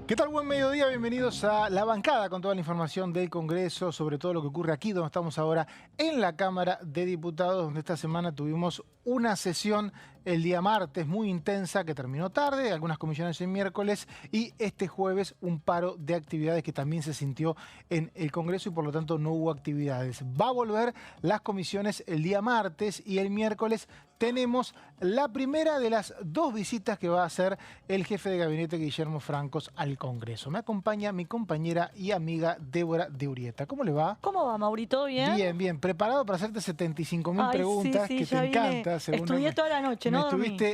¿Qué tal? Buen mediodía, bienvenidos a La Bancada con toda la información del Congreso, sobre todo lo que ocurre aquí, donde estamos ahora en la Cámara de Diputados, donde esta semana tuvimos una sesión el día martes muy intensa que terminó tarde, algunas comisiones el miércoles y este jueves un paro de actividades que también se sintió en el Congreso y por lo tanto no hubo actividades. Va a volver las comisiones el día martes y el miércoles tenemos la primera de las dos visitas que va a hacer el jefe de gabinete Guillermo Francos al Congreso. Me acompaña mi compañera y amiga Débora de Urieta. ¿Cómo le va? ¿Cómo va, Mauri? ¿Todo bien? Bien, bien. Preparado para hacerte 75.000 preguntas sí, que te encanta. Estudié toda la noche, ¿no?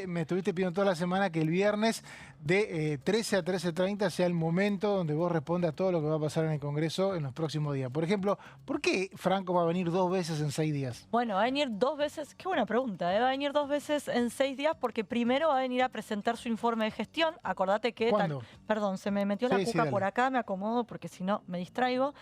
Me estuviste pidiendo toda la semana que el viernes de 13 a 13:30 sea el momento donde vos respondas a todo lo que va a pasar en el Congreso en los próximos días. Por ejemplo, ¿por qué Franco va a venir 2 veces en 6 días? Bueno, va a venir 2 veces, qué buena pregunta, ¿eh? Va a venir 2 veces en 6 días porque primero va a venir a presentar su informe de gestión. Acordate que... ¿Cuándo? Perdón, se me metió la cuca por acá, me acomodo porque si no me distraigo.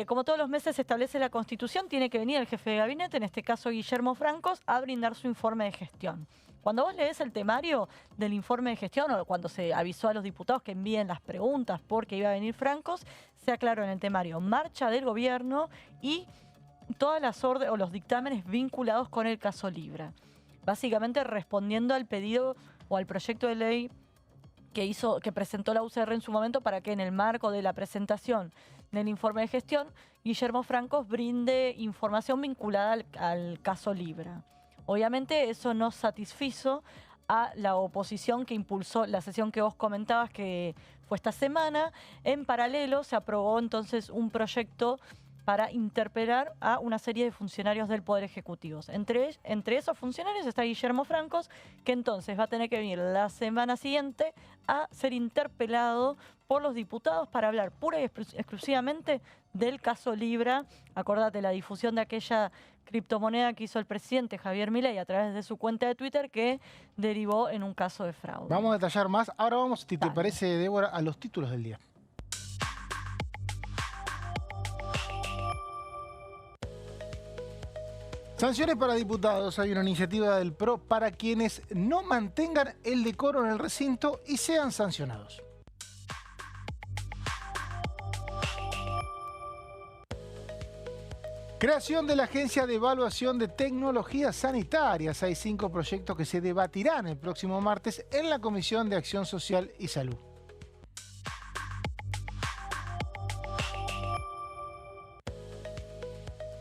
Como todos los meses establece la Constitución, tiene que venir el jefe de gabinete, en este caso Guillermo Francos, a brindar su informe de gestión. Cuando vos lees el temario del informe de gestión o cuando se avisó a los diputados que envíen las preguntas porque iba a venir Francos, se aclaró en el temario marcha del gobierno y todas las órdenes o los dictámenes vinculados con el caso Libra. Básicamente respondiendo al pedido o al proyecto de ley que presentó la UCR en su momento para que en el marco de la presentación del informe de gestión, Guillermo Francos brinde información vinculada al caso Libra. Obviamente eso no satisfizo a la oposición que impulsó la sesión que vos comentabas que fue esta semana. En paralelo se aprobó entonces un proyecto para interpelar a una serie de funcionarios del Poder Ejecutivo. Entre esos funcionarios está Guillermo Francos, que entonces va a tener que venir la semana siguiente a ser interpelado por los diputados para hablar pura y exclusivamente del caso Libra. Acordate, la difusión de aquella criptomoneda que hizo el presidente Javier Milei a través de su cuenta de Twitter que derivó en un caso de fraude. Vamos a detallar más. Ahora vamos, si te parece, Débora, a los títulos del día. Sanciones para diputados. Hay una iniciativa del PRO para quienes no mantengan el decoro en el recinto y sean sancionados. Creación de la Agencia de Evaluación de Tecnologías Sanitarias. Hay 5 proyectos que se debatirán el próximo martes en la Comisión de Acción Social y Salud.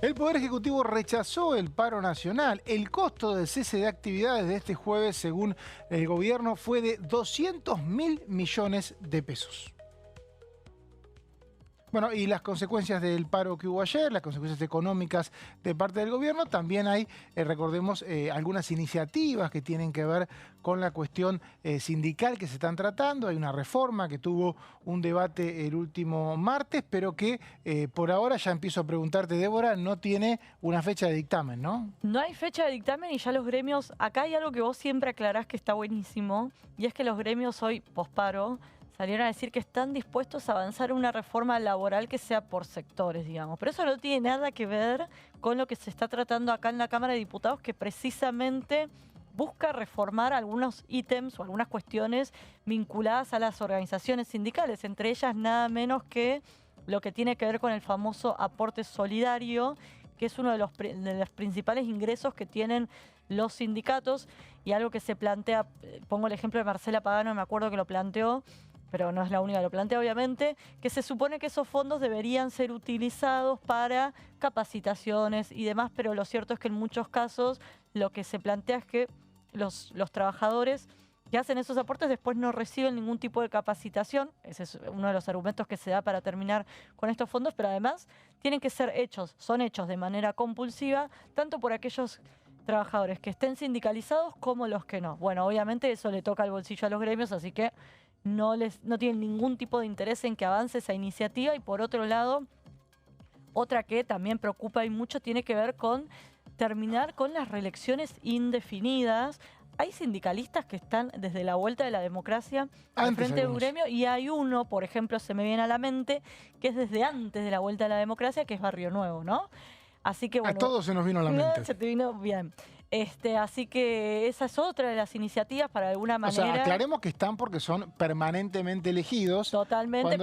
El Poder Ejecutivo rechazó el paro nacional. El costo del cese de actividades de este jueves, según el gobierno, fue de 200.000 millones de pesos. Bueno, y las consecuencias del paro que hubo ayer, las consecuencias económicas de parte del gobierno, también hay, recordemos, algunas iniciativas que tienen que ver con la cuestión sindical que se están tratando. Hay una reforma que tuvo un debate el último martes, pero que por ahora, ya empiezo a preguntarte, Débora, no tiene una fecha de dictamen, ¿no? No hay fecha de dictamen y ya los gremios... Acá hay algo que vos siempre aclarás que está buenísimo, y es que los gremios hoy, posparo, salieron a decir que están dispuestos a avanzar en una reforma laboral que sea por sectores, digamos. Pero eso no tiene nada que ver con lo que se está tratando acá en la Cámara de Diputados, que precisamente busca reformar algunos ítems o algunas cuestiones vinculadas a las organizaciones sindicales, entre ellas nada menos que lo que tiene que ver con el famoso aporte solidario, que es uno de los principales ingresos que tienen los sindicatos, y algo que se plantea, pongo el ejemplo de Marcela Pagano, me acuerdo que lo planteó, pero no es la única que lo plantea obviamente, que se supone que esos fondos deberían ser utilizados para capacitaciones y demás, pero lo cierto es que en muchos casos lo que se plantea es que los trabajadores que hacen esos aportes después no reciben ningún tipo de capacitación. Ese es uno de los argumentos que se da para terminar con estos fondos, pero además tienen que ser hechos, son hechos de manera compulsiva, tanto por aquellos trabajadores que estén sindicalizados como los que no. Bueno, obviamente eso le toca al bolsillo a los gremios, así que no tienen ningún tipo de interés en que avance esa iniciativa. Y por otro lado, otra que también preocupa y mucho tiene que ver con terminar con las reelecciones indefinidas. Hay sindicalistas que están desde la vuelta de la democracia al frente de un gremio, y hay uno, por ejemplo, se me viene a la mente, que es desde antes de la vuelta de la democracia, que es Barrio Nuevo, ¿no? Así que bueno, a todos se nos vino a la mente. Se te vino bien. Así que esa es otra de las iniciativas para alguna O manera. sea, aclaremos que están porque son permanentemente elegidos. Totalmente,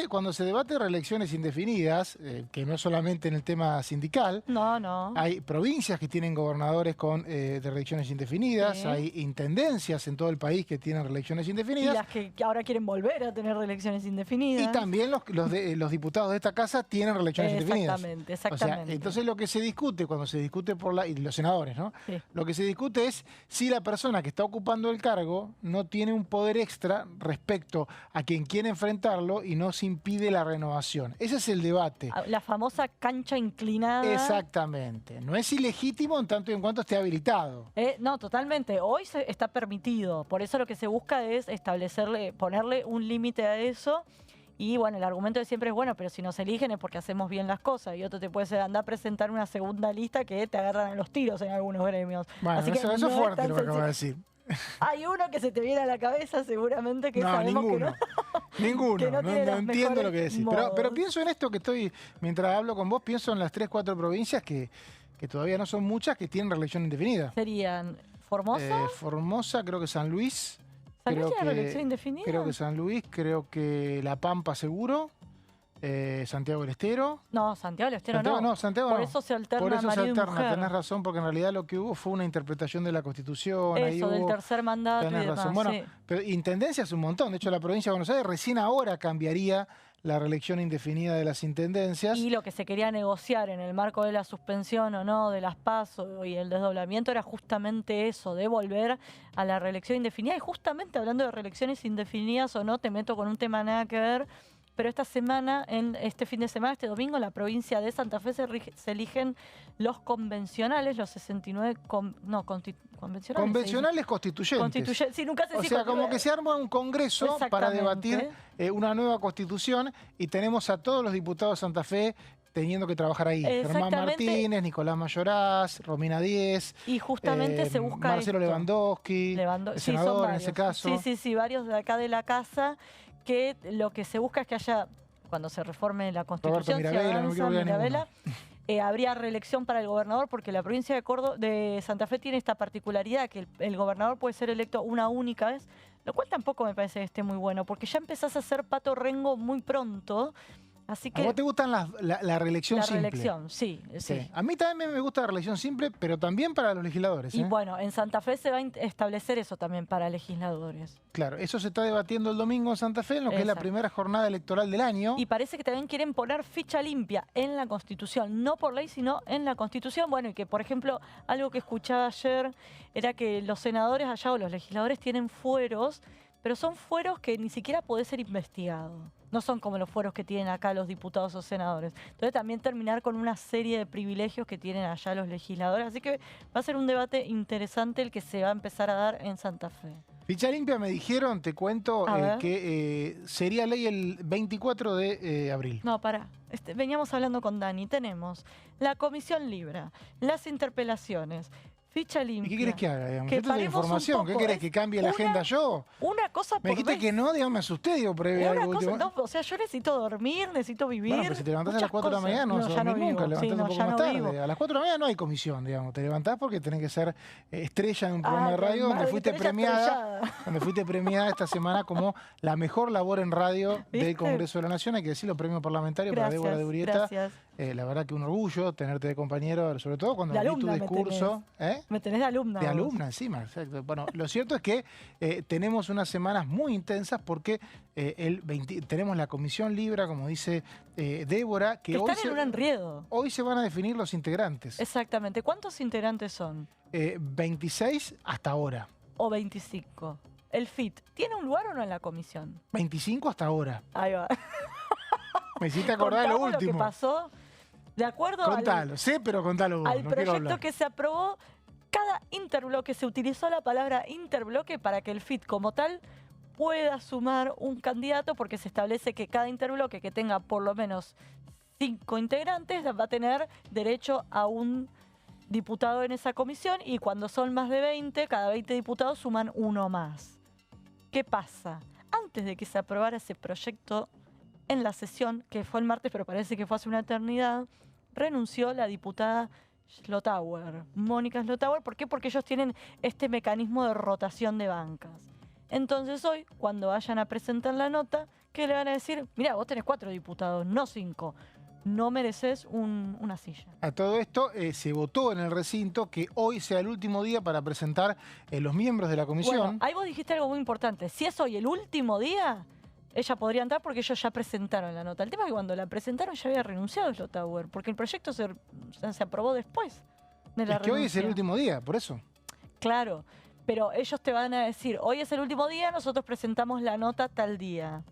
Cuando se debate reelecciones indefinidas, que no es solamente en el tema sindical, No. hay provincias que tienen gobernadores de reelecciones indefinidas, Sí. hay intendencias en todo el país que tienen reelecciones Y indefinidas, las que ahora quieren volver a tener reelecciones indefinidas. y también los diputados de esta casa tienen reelecciones indefinidas. Exactamente. O sea, entonces lo que se discute, cuando se discute y los senadores, ¿no? Sí. Lo que se discute es si la persona que está ocupando el cargo no tiene un poder extra respecto a quien quiere enfrentarlo y no se impide la renovación. Ese es el debate. La famosa cancha inclinada. Exactamente. No es ilegítimo en tanto y en cuanto esté habilitado. No, totalmente. Hoy está permitido. Por eso lo que se busca es ponerle un límite a eso. Y bueno, el argumento de siempre es, bueno, pero si nos eligen es porque hacemos bien las cosas. Y otro te puede andar a presentar una segunda lista que te agarran a los tiros en algunos gremios. Bueno, Así que eso es no fuerte tan lo que acabo de sencillo. decir. Hay uno que se te viene a la cabeza seguramente que sabemos ninguno. que no. Ninguno. que no tiene los entiendo mejores lo que decís. modos. Pero pienso en esto mientras hablo con vos, pienso en las 3, 4 provincias que todavía no son muchas, que tienen reelección indefinida. Serían Formosa, Formosa, creo que San Luis. San Luis Creo tiene que- reelección indefinida. Creo que San Luis, creo que La Pampa seguro, Santiago del Estero. No, Santiago del Estero Santiago no. Santiago Por no. eso se alterna Por eso se marido y alterna, mujer. tenés razón, porque en realidad lo que hubo fue una interpretación de la Constitución. ahí Eso, del hubo- tercer mandato y tenés demás. razón. Bueno, sí. pero intendencia es un montón. De hecho, la provincia de Buenos Aires recién ahora cambiaría la reelección indefinida de las intendencias. Y lo que se quería negociar en el marco de la suspensión o no de las PASO y el desdoblamiento era justamente eso, de volver a la reelección indefinida. Y justamente hablando de reelecciones indefinidas o no, te meto con un tema nada que ver, pero esta semana, este fin de semana, este domingo, en la provincia de Santa Fe se eligen los convencionales, los 69 convencionales. Convencionales constituyentes. Sí, nunca se O dice sea, como que se arma un congreso para debatir una nueva constitución y tenemos a todos los diputados de Santa Fe teniendo que trabajar ahí. Germán Exactamente. Martínez, Nicolás Mayoraz, Romina Díez, Y justamente se busca Marcelo esto. Lewandowski, el Sí, son senador en varios. ese caso. Sí, varios de acá de la casa, que lo que se busca es que haya, cuando se reforme la Constitución, Mirabella, si no me avanza quiero olvidar Mirabella, habría reelección para el gobernador, porque la provincia de Santa Fe tiene esta particularidad, que el gobernador puede ser electo una única vez, lo cual tampoco me parece que esté muy bueno, porque ya empezás a hacer pato rengo muy pronto. Así ¿A que vos te gustan la reelección la simple? reelección, sí. A mí también me gusta la reelección simple, pero también para los legisladores. Y bueno, en Santa Fe se va a establecer eso también para legisladores. Claro, eso se está debatiendo el domingo en Santa Fe, en lo que es la Exacto. primera jornada electoral del año. Y parece que también quieren poner ficha limpia en la Constitución, no por ley, sino en la Constitución. Bueno, y que, por ejemplo, algo que escuchaba ayer era que los senadores allá o los legisladores tienen fueros, pero son fueros que ni siquiera puede ser investigado. No son como los fueros que tienen acá los diputados o senadores. Entonces también terminar con una serie de privilegios que tienen allá los legisladores. Así que va a ser un debate interesante el que se va a empezar a dar en Santa Fe. Ficha limpia me dijeron, te cuento, A ver. que sería ley el 24 de abril. No, pará. Veníamos hablando con Dani. Tenemos la comisión Libra, las interpelaciones, ficha ¿Y limpia. qué querés que haga? Digamos? Que Esta es la paremos un información. ¿Qué poco, querés? ¿Que cambie la agenda yo? Una cosa por Me dijiste vez. que no, digamos, me asusté, digo, por ahí Una algo cosa, último. no, o sea, yo necesito dormir, necesito vivir. Bueno, pero si te levantás a las muchas 4 de la cosas. mañana no vas a ya no dormir nunca, vivo. Sí, levantás no, un poco ya más no tarde. vivo. A las 4 de la mañana no hay comisión, digamos. Te levantás porque tenés que ser estrella en un programa de Ah, radio donde madre, fuiste estrella premiada. estrellada. Donde fuiste premiada esta semana como la mejor labor en radio ¿Viste? del Congreso de la Nación. Hay que decirlo, premio parlamentario para Débora de Urieta. Gracias. La verdad que un orgullo tenerte de compañero, sobre todo cuando De vi tu alumna me discurso. Me tenés de alumna. De vos. alumna encima, exacto. Bueno, lo cierto es que tenemos unas semanas muy intensas porque tenemos la Comisión Libra, como dice Débora, Que que están en un enredo. hoy se van a definir los integrantes. Exactamente. ¿Cuántos integrantes son? 26 hasta ahora. O 25. El FIT, ¿tiene un lugar o no en la comisión? 25 hasta ahora. Ahí va. Me hiciste acordar de lo Contamos último. que pasó. De acuerdo Contalo, sé, pero contalo vos. al no quiero proyecto hablar. que se aprobó, cada interbloque, se utilizó la palabra interbloque para que el FIT como tal pueda sumar un candidato, porque se establece que cada interbloque que tenga por lo menos 5 integrantes va a tener derecho a un diputado en esa comisión, y cuando son más de 20, cada 20 diputados suman uno más. ¿Qué pasa? Antes de que se aprobara ese proyecto en la sesión, que fue el martes, pero parece que fue hace una eternidad, renunció la diputada Schlotauer, Mónica Schlotauer. ¿Por qué? Porque ellos tienen este mecanismo de rotación de bancas. Entonces hoy, cuando vayan a presentar la nota, ¿qué le van a decir? Mirá, vos tenés 4 diputados, no 5. No mereces una silla. A todo esto se votó en el recinto que hoy sea el último día para presentar los miembros de la comisión. Bueno, ahí vos dijiste algo muy importante. Si es hoy el último día, ella podría entrar porque ellos ya presentaron la nota. El tema es que cuando la presentaron ya había renunciado Schlotauer, porque el proyecto se aprobó después de la Es que hoy es el renuncia. último día, por eso. Claro, pero ellos te van a decir, hoy es el último día, nosotros presentamos la nota tal día.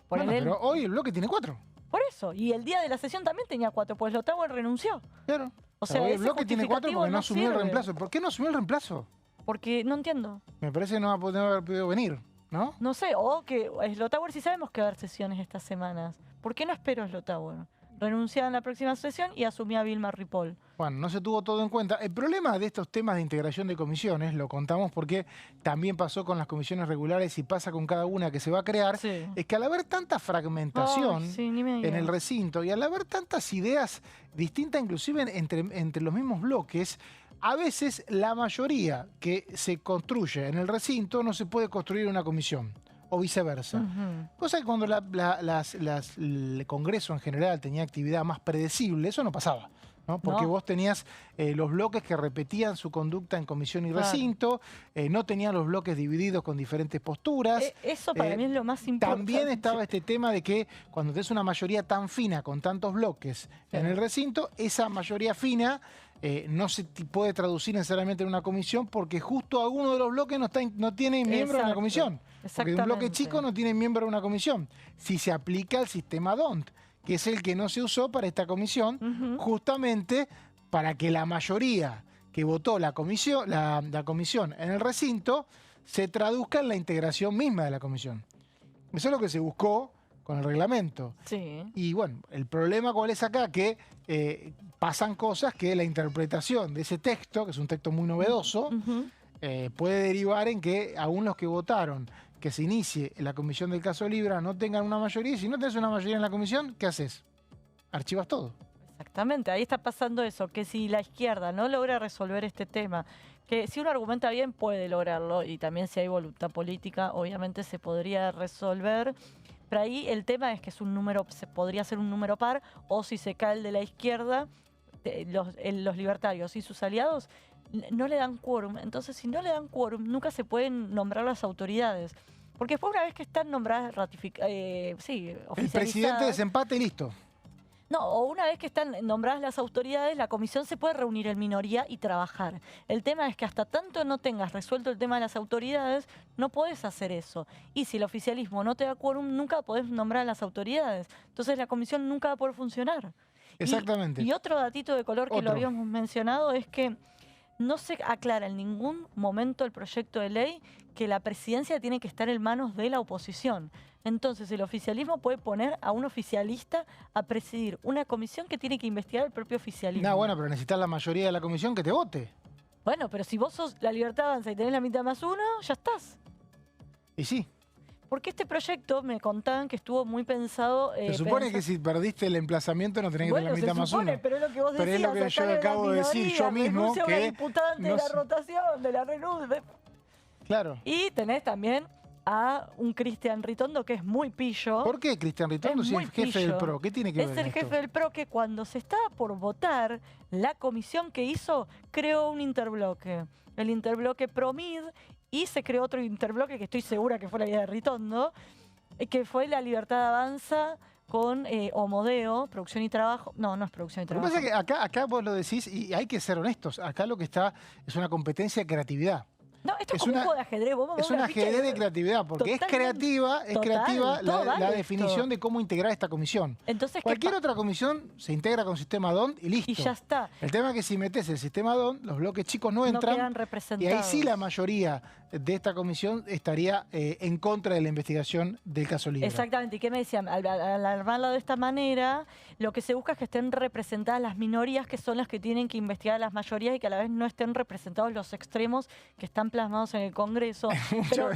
Bueno, Ponele- pero hoy el bloque tiene 4. Por eso, y el día de la sesión también tenía 4, pues Schlotauer renunció. Claro. O sea, hoy el ese bloque tiene 4 justificativo porque no no asumió el sirve. reemplazo. ¿Por qué no asumió el reemplazo? Porque no entiendo. Me parece que no va a poder haber podido venir, ¿no? No sé, o que Schlotauer sí sabemos que va a haber sesiones estas semanas. ¿Por qué no espero a Schlotauer? Renunciaba en la próxima sesión y asumía a Vilma Ripoll. Bueno, no se tuvo todo en cuenta. El problema de estos temas de integración de comisiones, lo contamos porque también pasó con las comisiones regulares y pasa con cada una que se va a crear, Sí. es que al haber tanta fragmentación Ay, sí, ni me en el digas. recinto y al haber tantas ideas distintas inclusive entre los mismos bloques, a veces la mayoría que se construye en el recinto no se puede construir en una comisión o viceversa. Ujú. Cosa que cuando el Congreso en general tenía actividad más predecible, eso no pasaba, ¿no? Porque No. vos tenías los bloques que repetían su conducta en comisión y Claro. recinto, no tenían los bloques divididos con diferentes posturas. Eso para mí es lo más importante. También estaba este tema de que cuando tenés una mayoría tan fina con tantos bloques en Sí. el recinto, esa mayoría fina no se puede traducir necesariamente en una comisión porque justo alguno de los bloques no tiene miembro en la Exacto. comisión. Porque un bloque Exactamente. chico no tiene miembro en una comisión. Si se aplica el sistema DONT, que es el que no se usó para esta comisión, Ujú. justamente para que la mayoría que votó la comisión en el recinto se traduzca en la integración misma de la comisión. Eso es lo que se buscó con el reglamento. Sí. Y bueno, el problema cuál es acá, que pasan cosas que la interpretación de ese texto, que es un texto muy novedoso, Ujú. puede derivar en que aún los que votaron que se inicie la comisión del caso Libra no tengan una mayoría, y si no tenés una mayoría en la comisión, ¿qué haces? Archivas todo. Exactamente, ahí está pasando eso, que si la izquierda no logra resolver este tema, que si uno argumenta bien puede lograrlo y también si hay voluntad política obviamente se podría resolver, pero ahí el tema es que es un número, podría ser un número par o si se cae el de la izquierda, los libertarios y sus aliados no le dan quórum, entonces si no le dan quórum nunca se pueden nombrar las autoridades. Porque después una vez que están nombradas, El oficializadas... presidente desempate y listo. No, o una vez que están nombradas las autoridades, la comisión se puede reunir en minoría y trabajar. El tema es que hasta tanto no tengas resuelto el tema de las autoridades, no podés hacer eso. Y si el oficialismo no te da quórum, nunca podés nombrar a las autoridades. Entonces la comisión nunca va a poder funcionar. Exactamente. Y otro datito de color que lo Otro. habíamos mencionado es que no se aclara en ningún momento el proyecto de ley que la presidencia tiene que estar en manos de la oposición. Entonces el oficialismo puede poner a un oficialista a presidir una comisión que tiene que investigar el propio oficialismo. No, bueno, pero necesitas la mayoría de la comisión que te vote. Bueno, pero si vos sos la Libertad Avanza y tenés la mitad más uno, ya estás. Y sí, Porque este proyecto me contaban que estuvo muy pensado... se supone que si perdiste el emplazamiento no tenés que tener la mitad más uno. Pero es lo que vos Pero es lo decías, que yo sacarle la acabo de decir minoría, yo mismo, renuncia a una que diputada ante no la sé. rotación, de la renuncia. Claro. Y tenés también a un Cristian Ritondo que es muy pillo. ¿Por qué Cristian Ritondo Es si es muy el jefe del pillo. PRO? ¿Qué tiene que Es ver el en esto? jefe del PRO que cuando se estaba por votar, la comisión que hizo creó un interbloque. El interbloque PROMID y se creó otro interbloque que estoy segura que fue la vida de Ritondo, que fue la Libertad Avanza con Homodeo, Producción y Trabajo. No, no es Producción y Lo que Trabajo. pasa es que acá vos lo decís y hay que ser honestos. Acá lo que está es una competencia de creatividad. No, esto es es como una- un juego de ajedrez. Vos me Es movés un una ficha ajedrez y- de creatividad, porque es Totalmente. creativa todo la vale definición esto. de cómo integrar esta comisión. Entonces, ¿qué Cualquier pa- otra comisión se integra con sistema DONT y listo. Y ya está. El tema es que si metes el sistema DONT, los bloques chicos no No entran. quedan Y representados. ahí sí la mayoría de esta comisión estaría en contra de la investigación del caso Libra. Exactamente. ¿Y qué me decían? Al armarlo de esta manera, lo que se busca es que estén representadas las minorías, que son las que tienen que investigar a las mayorías y que a la vez no estén representados los extremos que están plasmados en el Congreso. Mucho,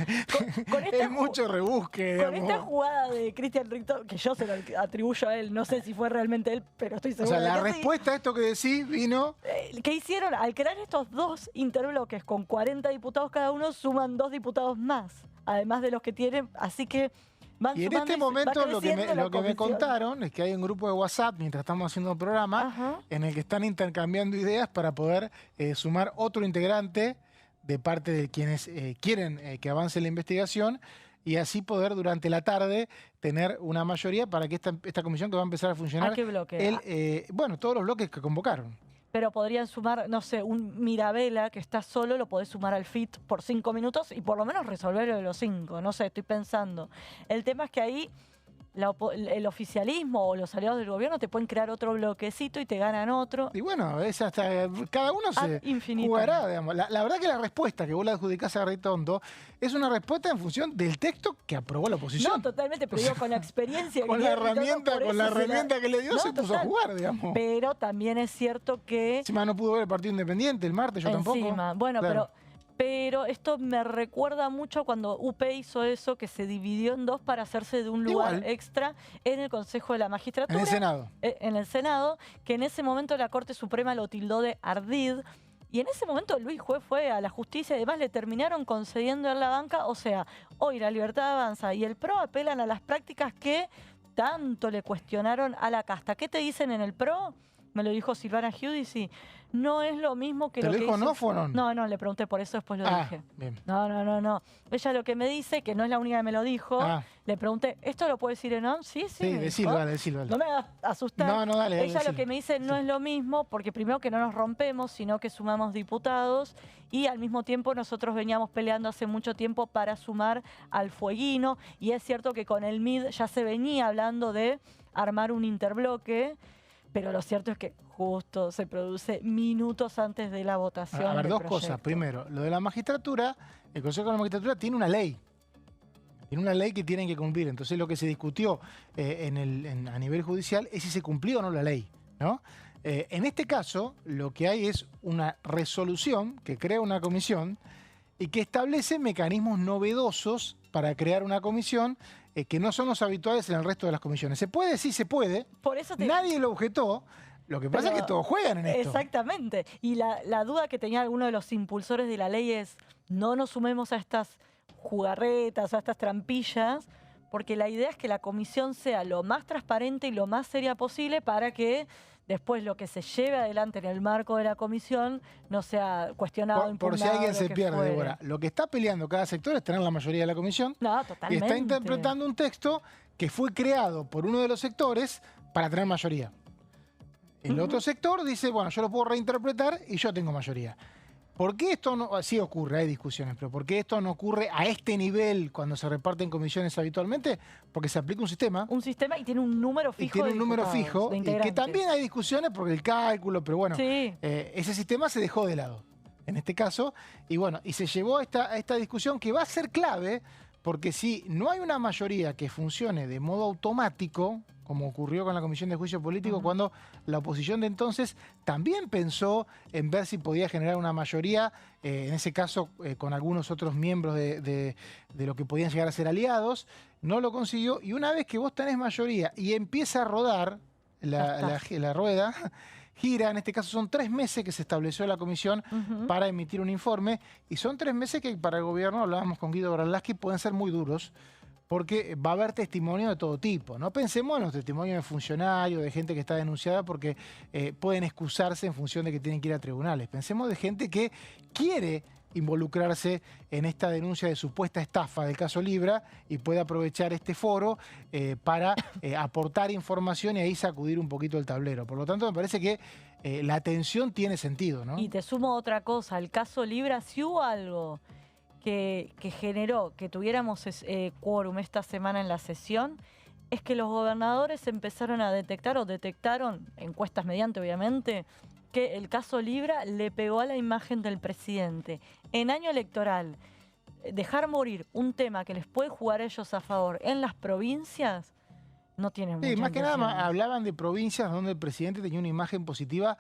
Con esta es mucho rebusque, con digamos. esta jugada de Cristian Ricto, que yo se lo atribuyo a él, no sé si fue realmente él, pero estoy O segura sea, la de que sí. respuesta a esto que decís vino... ¿Qué hicieron? Al crear estos 2 interbloques con 40 diputados cada uno, suman 2 diputados más, además de los que tienen, así que van Y en sumando este y va momento lo que creciendo la me comisión. contaron es que hay un grupo de WhatsApp, mientras estamos haciendo el programa, Ajá. en el que están intercambiando ideas para poder sumar otro integrante de parte de quienes quieren que avance la investigación y así poder durante la tarde tener una mayoría para que esta comisión que va a empezar a funcionar, ¿A qué bloque? bueno, todos los bloques que convocaron. Pero podrían sumar, no sé, un Mirabella que está solo, lo podés sumar al FIT por 5 minutos y por lo menos resolverlo de los 5. No sé, estoy pensando. El tema es que ahí el oficialismo o los aliados del gobierno te pueden crear otro bloquecito y te ganan otro. Y bueno, es hasta cada uno Ad se infinitum. jugará, digamos. La verdad que la respuesta que vos le adjudicás a Ritondo es una respuesta en función del texto que aprobó la oposición. No, totalmente, pero digo, con la experiencia Con que la tiene Ritondo, por eso herramienta que le dio No, se puso a total. jugar, digamos. Pero también es cierto que Encima no pudo ver el partido independiente el martes, yo tampoco. encima, bueno, Claro. pero esto me recuerda mucho cuando UP hizo eso, que se dividió en 2 para hacerse de un lugar Igual. extra en el Consejo de la Magistratura. En el Senado. En el Senado, que en ese momento la Corte Suprema lo tildó de ardid. Y en ese momento Luis Juez fue a la justicia y además le terminaron concediendo en la banca. O sea, hoy la Libertad Avanza y el PRO apelan a las prácticas que tanto le cuestionaron a la casta. ¿Qué te dicen en el PRO? Me lo dijo Silvana Giudici. No es lo mismo que ¿Te lo lo que dijo hizo... Nofo? No, le pregunté, por eso después lo dije. Bien. No. Ella lo que me dice, que no es la única que me lo dijo, Ah. le pregunté, ¿esto lo puede decir en ON? Sí, Sí, me decilo, dijo. dale, decilo, dale. No me hagas asustar. No, dale. Ella lo que me dice no es lo mismo, porque primero que no nos rompemos, sino que sumamos diputados y al mismo tiempo nosotros veníamos peleando hace mucho tiempo para sumar al fueguino y es cierto que con el MID ya se venía hablando de armar un interbloque, pero lo cierto es que justo se produce minutos antes de la votación. A ver, del dos cosas. proyecto. Primero, lo de la magistratura, el Consejo de la Magistratura tiene una ley. Tiene una ley que tienen que cumplir. Entonces lo que se discutió a nivel judicial es si se cumplió o no la ley, ¿no? En este caso, lo que hay es una resolución que crea una comisión y que establece mecanismos novedosos para crear una comisión que no son los habituales en el resto de las comisiones. ¿Se puede? Sí, se puede. Por eso Nadie lo objetó. Lo que pasa es que todos juegan en esto. Exactamente. Y la duda que tenía alguno de los impulsores de la ley es no nos sumemos a estas jugarretas, a estas trampillas, porque la idea es que la comisión sea lo más transparente y lo más seria posible para que después lo que se lleve adelante en el marco de la comisión no sea cuestionado, Por si impugnado, alguien lo se que pierde, fuere. Débora. Lo que está peleando cada sector es tener la mayoría de la comisión No, y totalmente. está interpretando un texto que fue creado por uno de los sectores para tener mayoría. El otro sector dice, bueno, yo lo puedo reinterpretar y yo tengo mayoría. ¿Por qué esto no...? Sí ocurre, hay discusiones, pero ¿por qué esto no ocurre a este nivel cuando se reparten comisiones habitualmente? Porque se aplica un sistema Un sistema y tiene un número fijo. y tiene de un número diputados, fijo de y que integrantes. también hay discusiones por el cálculo, pero bueno, Sí. ese sistema se dejó de lado en este caso y bueno, y se llevó a esta discusión que va a ser clave porque si no hay una mayoría que funcione de modo automático, como ocurrió con la Comisión de Juicio Político, cuando la oposición de entonces también pensó en ver si podía generar una mayoría, en ese caso con algunos otros miembros de lo que podían llegar a ser aliados, no lo consiguió y una vez que vos tenés mayoría y empieza a rodar la rueda, gira, en este caso son 3 meses que se estableció la comisión para emitir un informe y son 3 meses que para el gobierno, hablábamos con Guido Brandlaschi, pueden ser muy duros porque va a haber testimonio de todo tipo. No pensemos en los testimonios de funcionarios, de gente que está denunciada porque pueden excusarse en función de que tienen que ir a tribunales. Pensemos de gente que quiere involucrarse en esta denuncia de supuesta estafa del caso Libra y puede aprovechar este foro para aportar información y ahí sacudir un poquito el tablero. Por lo tanto, me parece que la atención tiene sentido, ¿no? Y te sumo otra cosa, el caso Libra, si hubo algo que generó que tuviéramos quórum esta semana en la sesión, es que los gobernadores empezaron a detectar, o detectaron, encuestas mediante obviamente, que el caso Libra le pegó a la imagen del presidente. En año electoral, dejar morir un tema que les puede jugar a ellos a favor en las provincias, no tiene mucha Sí, más que nada intención. hablaban de provincias donde el presidente tenía una imagen positiva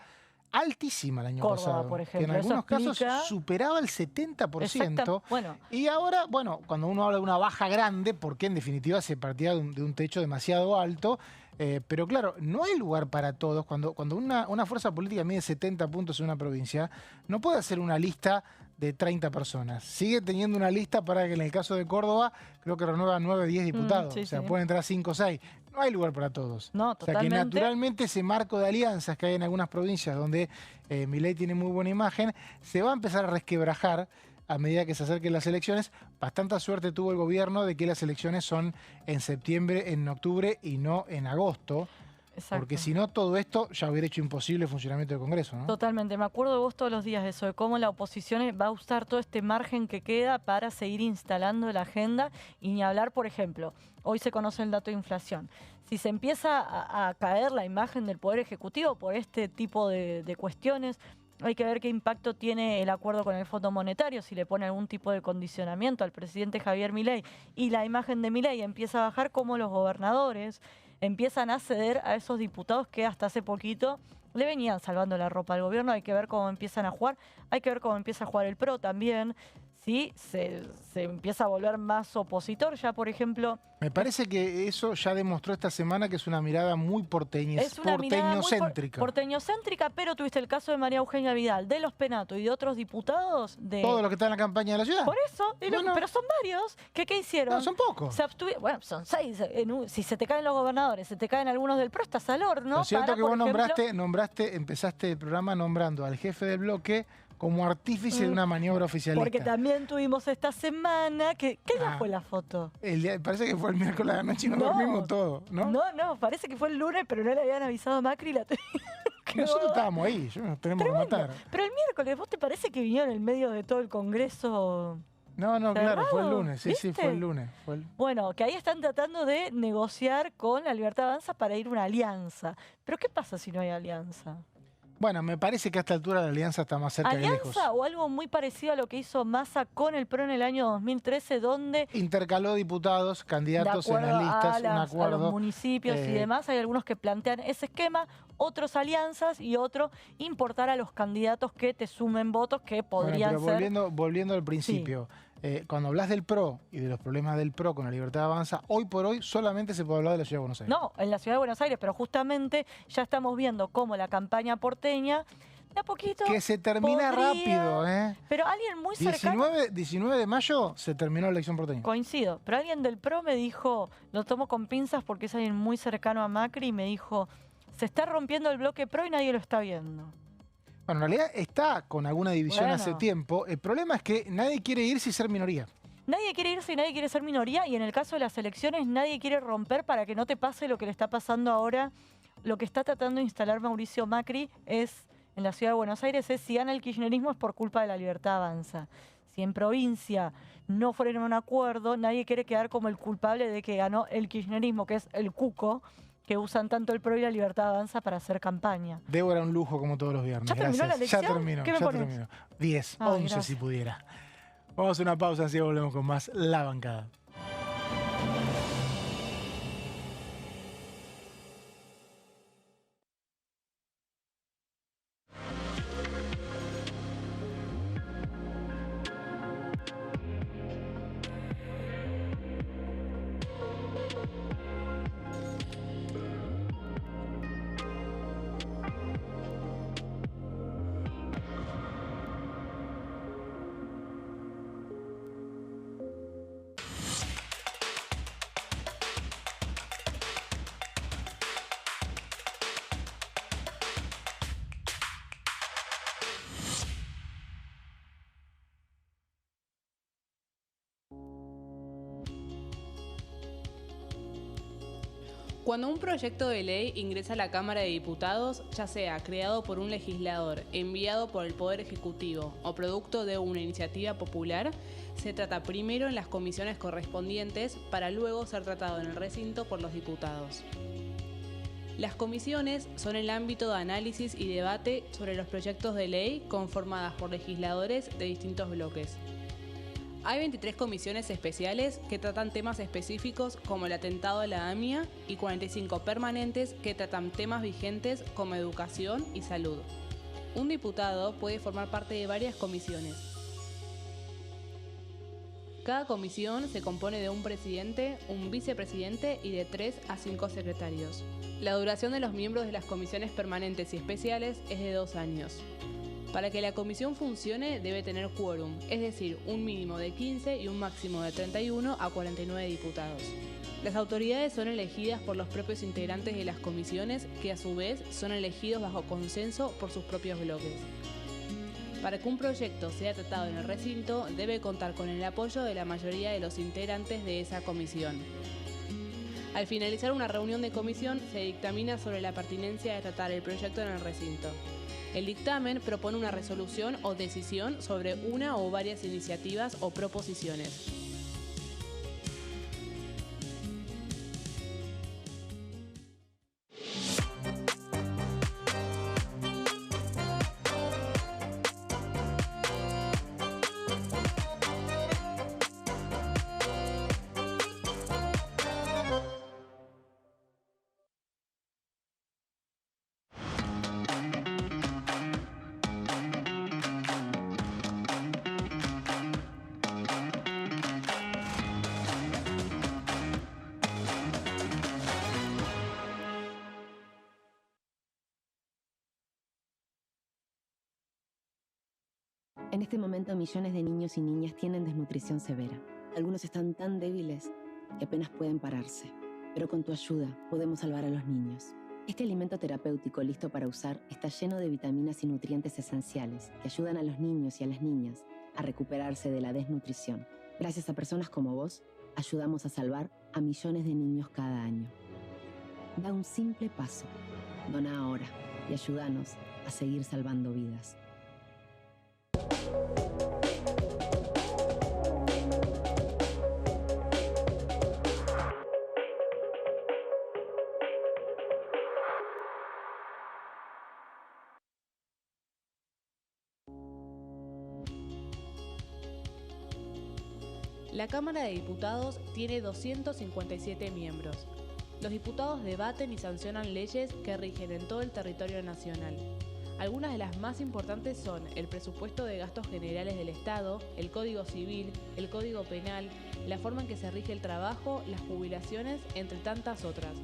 altísima el año Córdoba, pasado. por ejemplo, que en eso algunos casos explica- superaba el 70%. Bueno, Y ahora, bueno, cuando uno habla de una baja grande, porque en definitiva se partía de un techo demasiado alto, pero claro, no hay lugar para todos. Cuando una fuerza política mide 70 puntos en una provincia, no puede hacer una lista de 30 personas. Sigue teniendo una lista para que en el caso de Córdoba, creo que renueva 9, 10 diputados. sí, o sea, sí. pueden entrar 5 o 6. No hay lugar para todos. No, O sea, que totalmente. naturalmente ese marco de alianzas que hay en algunas provincias donde Milei tiene muy buena imagen, se va a empezar a resquebrajar a medida que se acerquen las elecciones. Bastante suerte tuvo el gobierno de que las elecciones son en septiembre, en octubre y no en agosto. exacto. Porque si no, todo esto ya hubiera hecho imposible el funcionamiento del Congreso, ¿no? Totalmente, me acuerdo de vos todos los días de eso, de cómo la oposición va a usar todo este margen que queda para seguir instalando la agenda y ni hablar, por ejemplo, hoy se conoce el dato de inflación. Si se empieza a caer la imagen del Poder Ejecutivo por este tipo de cuestiones, hay que ver qué impacto tiene el acuerdo con el Fondo Monetario, si le pone algún tipo de condicionamiento al presidente Javier Milei y la imagen de Milei empieza a bajar, como los gobernadores empiezan a ceder a esos diputados que hasta hace poquito le venían salvando la ropa al gobierno. Hay que ver cómo empiezan a jugar, hay que ver cómo empieza a jugar el PRO también, si se empieza a volver más opositor. Ya, por ejemplo, Me parece que eso ya demostró esta semana que es una mirada muy es una mirada muy porteñocéntrica. porteñocéntrica, pero tuviste el caso de María Eugenia Vidal, de los Penato y de otros diputados de... Todo lo que está en la campaña de la ciudad. Por eso, Bueno. pero son varios. ¿Qué hicieron? No, son pocos. Se abstuvieron. Bueno, son 6. Si se te caen los gobernadores, se te caen algunos del PRO, estás al horno. Lo cierto para, que por vos ejemplo, empezaste el programa nombrando al jefe del bloque como artífice de una maniobra oficialista. porque también tuvimos esta semana ¿qué día Ah. fue la foto? Parece que fue el miércoles a la noche y nos No. dormimos todos, ¿no? No, parece que fue el lunes, pero no le habían avisado a Macri. Nosotros estábamos ahí, nos tenemos que matar. Pero el miércoles, ¿vos te parece que vinieron en medio de todo el Congreso? No, claro, fue el cerrado? lunes, sí, ¿Viste? fue el lunes. Bueno, que ahí están tratando de negociar con la Libertad Avanza para ir a una alianza. Pero ¿qué pasa si no hay alianza? Bueno, me parece que a esta altura la alianza está más cerca que lejos. ¿Alianza o algo muy parecido a lo que hizo Massa con el PRO en el año 2013, donde, Intercaló diputados, de candidatos en acuerdo las listas, un a los acuerdo. municipios y eh, demás, hay algunos que plantean ese esquema, otros alianzas y otro importar a los candidatos que te sumen votos que podrían Bueno, pero ser... volviendo al principio, cuando hablas del PRO y de los problemas del PRO con la Libertad Avanza, hoy por hoy solamente se puede hablar de la Ciudad de Buenos Aires. No, en la Ciudad de Buenos Aires, pero justamente ya estamos viendo cómo la campaña porteña, de a poquito... Que se termina podría- rápido, ¿eh? Pero alguien muy cercano... 19 de mayo se terminó la elección porteña. Coincido, pero alguien del PRO me dijo, lo tomo con pinzas porque es alguien muy cercano a Macri, y me dijo, se está rompiendo el bloque PRO y nadie lo está viendo. Bueno, en realidad está con alguna división Bueno. hace tiempo. El problema es que nadie quiere irse y ser minoría. Nadie quiere irse y nadie quiere ser minoría, y en el caso de las elecciones nadie quiere romper para que no te pase lo que le está pasando ahora. Lo que está tratando de instalar Mauricio Macri es, en la Ciudad de Buenos Aires, es si gana el kirchnerismo es por culpa de la Libertad Avanza. Si en provincia no fueron a un acuerdo, nadie quiere quedar como el culpable de que ganó el kirchnerismo, que es el cuco, que usan tanto el PRO y la Libertad Avanza para hacer campaña. Débora, un lujo como todos los viernes. ¿Ya terminó la Gracias. Ya elección? terminó, ¿Qué me ya pones? terminó. 10, Ay, 11 gracias. si pudiera. Vamos a una pausa, así volvemos con más La Bancada. Cuando un proyecto de ley ingresa a la Cámara de Diputados, ya sea creado por un legislador, enviado por el Poder Ejecutivo o producto de una iniciativa popular, se trata primero en las comisiones correspondientes para luego ser tratado en el recinto por los diputados. Las comisiones son el ámbito de análisis y debate sobre los proyectos de ley conformadas por legisladores de distintos bloques. Hay 23 comisiones especiales que tratan temas específicos como el atentado a la AMIA y 45 permanentes que tratan temas vigentes como educación y salud. Un diputado puede formar parte de varias comisiones. Cada comisión se compone de un presidente, un vicepresidente y de 3 a 5 secretarios. La duración de los miembros de las comisiones permanentes y especiales es de 2 años. Para que la comisión funcione debe tener quórum, es decir, un mínimo de 15 y un máximo de 31 a 49 diputados. Las autoridades son elegidas por los propios integrantes de las comisiones, que a su vez son elegidos bajo consenso por sus propios bloques. Para que un proyecto sea tratado en el recinto, debe contar con el apoyo de la mayoría de los integrantes de esa comisión. Al finalizar una reunión de comisión, se dictamina sobre la pertinencia de tratar el proyecto en el recinto. El dictamen propone una resolución o decisión sobre una o varias iniciativas o proposiciones. En este momento, millones de niños y niñas tienen desnutrición severa. Algunos están tan débiles que apenas pueden pararse. Pero con tu ayuda podemos salvar a los niños. Este alimento terapéutico listo para usar está lleno de vitaminas y nutrientes esenciales que ayudan a los niños y a las niñas a recuperarse de la desnutrición. Gracias a personas como vos, ayudamos a salvar a millones de niños cada año. Da un simple paso. Dona ahora y ayúdanos a seguir salvando vidas. La Cámara de Diputados tiene 257 miembros. Los diputados debaten y sancionan leyes que rigen en todo el territorio nacional. Algunas de las más importantes son el presupuesto de gastos generales del Estado, el Código Civil, el Código Penal, la forma en que se rige el trabajo, las jubilaciones, entre tantas otras.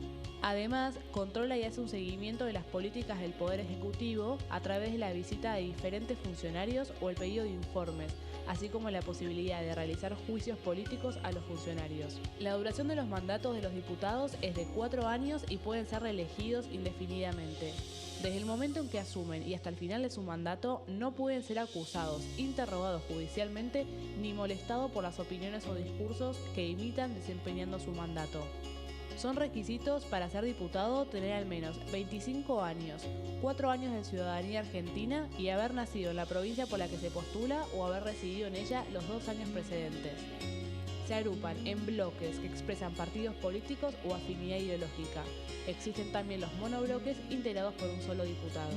Además, controla y hace un seguimiento de las políticas del Poder Ejecutivo a través de la visita de diferentes funcionarios o el pedido de informes, así como la posibilidad de realizar juicios políticos a los funcionarios. La duración de los mandatos de los diputados es de 4 años y pueden ser reelegidos indefinidamente. Desde el momento en que asumen y hasta el final de su mandato, no pueden ser acusados, interrogados judicialmente, ni molestados por las opiniones o discursos que imitan desempeñando su mandato. Son requisitos para ser diputado tener al menos 25 años, 4 años de ciudadanía argentina y haber nacido en la provincia por la que se postula o haber residido en ella los 2 años precedentes. Se agrupan en bloques que expresan partidos políticos o afinidad ideológica. Existen también los monobloques integrados por un solo diputado.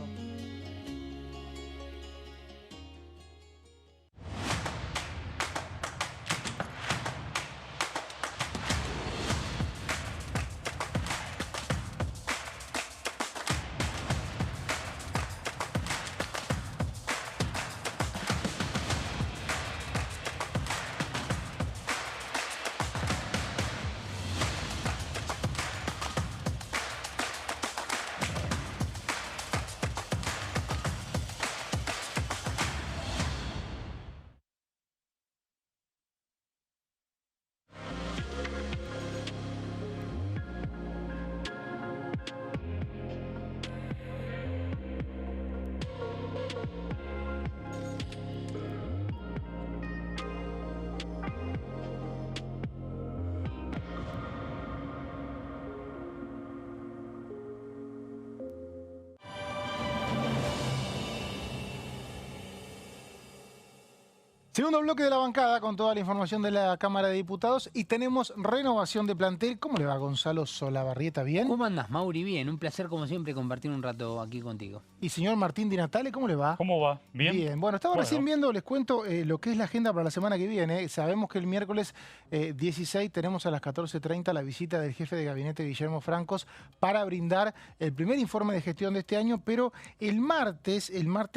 Segundo bloque de la bancada con toda la información de la Cámara de Diputados y tenemos renovación de plantel. ¿Cómo le va, Gonzalo Solabarrieta? ¿Bien? ¿Cómo andás, Mauri? Bien, un placer como siempre compartir un rato aquí contigo. Y señor Martín Di Natale, ¿cómo le va? ¿Cómo va? ¿Bien? Bien. Bueno, estaba recién viendo, les cuento lo que es la agenda para la semana que viene. Sabemos que el miércoles 16 tenemos a las 14:30 la visita del jefe de gabinete Guillermo Francos para brindar el primer informe de gestión de este año, pero el martes